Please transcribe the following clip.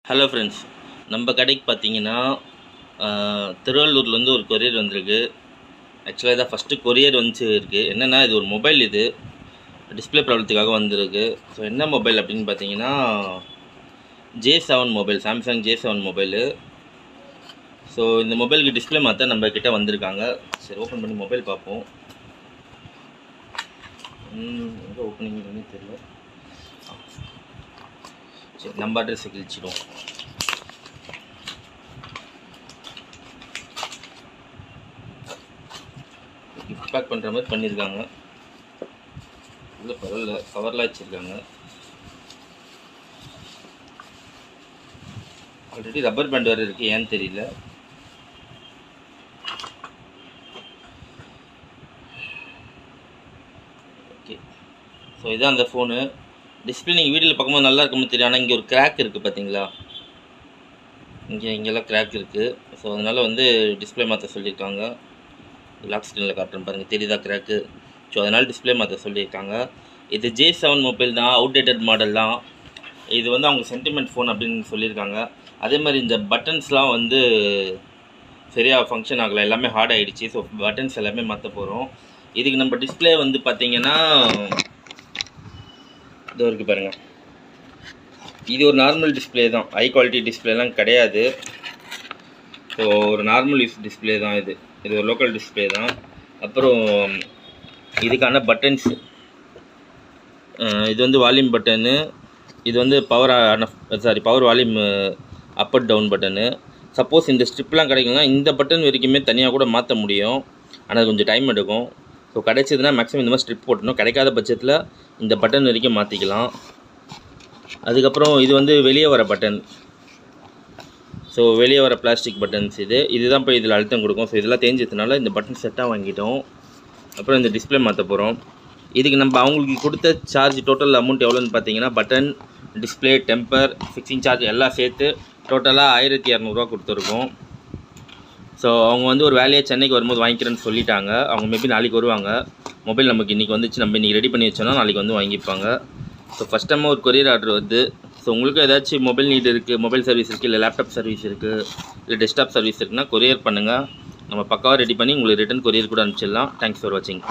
Hello friends, நம்ம கடைக்கு பார்த்தீங்கன்னா திருவள்ளூர்லேருந்து ஒரு கொரியர் வந்திருக்கு. ஆக்சுவலாக இதான் ஃபஸ்ட்டு கொரியர் இருக்குது. என்னென்னா இது ஒரு மொபைல், இது டிஸ்பிளே ப்ராப்ளத்துக்காக வந்திருக்கு. ஸோ என்ன மொபைல் அப்படின்னு பார்த்தீங்கன்னா J7 mobile, Samsung J7 mobile. So இந்த மொபைலுக்கு டிஸ்பிளே மாற்ற நம்ம கிட்டே வந்திருக்காங்க. சரி, ஓப்பன் பண்ணி மொபைல் பார்ப்போம். எங்கே ஓப்பனிங்னே தெரியல. சரி, நம்ம அட்ரஸை கிழிச்சிடும். கிஃப்ட் பேக் பண்ணுற மாதிரி பண்ணியிருக்காங்க. இல்லை பரவாயில்ல, கவர்லாம் வச்சுருக்காங்க. ஆல்ரெடி ரப்பர் பேண்ட் வேறு இருக்குது, ஏன்னு தெரியல. ஓகே, ஸோ இதுதான் அந்த ஃபோனு. டிஸ்பிளே நீங்கள் வீடியோவில் பார்க்கும்போது நல்லா இருக்கும்னு தெரியும். ஆனால் இங்கே ஒரு கிராக் இருக்குது, பார்த்தீங்களா? இங்கெல்லாம் கிராக் இருக்குது. ஸோ அதனால் டிஸ்பிளே மாற்ற சொல்லியிருக்காங்க. லாக் ஸ்க்ரீனில் காட்டுறேன் பாருங்கள், தெரியுதா கிராக்கு? ஸோ அதனால் டிஸ்பிளே மாற்ற சொல்லியிருக்காங்க. இது J7 மொபைல் தான், அவுடேட்டட் மாடல் தான். இது அவங்க சென்டிமெண்ட் ஃபோன் அப்படின்னு சொல்லியிருக்காங்க. அதே மாதிரி இந்த பட்டன்ஸ்லாம் சரியாக ஃபங்க்ஷன் ஆகலை, எல்லாமே ஹார்ட் ஆகிடுச்சு. ஸோ பட்டன்ஸ் எல்லாமே மாற்ற போகிறோம். இதுக்கு நம்ம டிஸ்பிளே பார்த்தீங்கன்னா இது இருக்குது பாருங்கள். இது ஒரு நார்மல் டிஸ்பிளே தான், ஹை குவாலிட்டி டிஸ்பிளேலாம் கிடையாது. ஸோ ஒரு நார்மல் யூஸ் டிஸ்பிளே தான் இது. இது ஒரு லோக்கல் டிஸ்பிளே தான். அப்புறம் இதுக்கான பட்டன்ஸு, இது வால்யூம் பட்டனு, இது power volume up and down button. Suppose இந்த ஸ்ட்ரிப்லாம் கிடைக்குன்னா இந்த பட்டன் வரைக்குமே தனியாக கூட மாற்ற முடியும். ஆனால் அது கொஞ்சம் டைம் எடுக்கும். ஸோ கிடைச்சதுன்னா மேக்ஸிமம் இந்த மாதிரி ஸ்ட்ரிப் போட்டணும். கிடைக்காத பட்சத்தில் இந்த பட்டன் வரைக்கும் மாற்றிக்கலாம். அதுக்கப்புறம் இது வெளியே வர பட்டன். ஸோ வெளியே வர பிளாஸ்டிக் பட்டன்ஸ் இதுதான் இப்போ இதில் அழுத்தம் கொடுக்கும். ஸோ இதெல்லாம் தேஞ்சதுனால இந்த பட்டன் செட்டாக வாங்கிட்டோம். அப்புறம் இந்த டிஸ்பிளே மாற்ற போகிறோம். இதுக்கு நம்ம அவங்களுக்கு கொடுத்த சார்ஜ் டோட்டல் அமௌண்ட் எவ்வளோன்னு பார்த்தீங்கன்னா, button, display, temper, fixing charge எல்லாம் சேர்த்து டோட்டலாக 1200 கொடுத்துருக்கோம். ஸோ அவங்க ஒரு வேலையாக சென்னைக்கு வரும்போது வாங்கிக்கிறேன்னு சொல்லிட்டாங்க. அவங்க மேபி நாளைக்கு வருவாங்க. மொபைல் நமக்கு இன்றைக்கி வந்துச்சு, நம்ம இன்றைக்கி ரெடி பண்ணி வச்சோன்னா நாளைக்கு வாங்கிப்பாங்க. ஸோ ஃபஸ்ட் டைமாக ஒரு கொரியர் ஆர்டர் ஸோ உங்களுக்கு ஏதாச்சும் மொபைல் நீட் இருக்குது, மொபைல் சர்வீஸ் இருக்குது, இல்லை லேப்டாப் சர்வீஸ் இருக்குது, இல்லை டெஸ்க்டாப் சர்வீஸ் இருக்குன்னா கொரியர் பண்ணுங்கள். நம்ம பக்காவாக ரெடி பண்ணி உங்களுக்கு ரிட்டன் கொரியர் கூட அனுப்பிச்சிடலாம். தேங்க்ஸ் ஃபார் வாட்சிங்.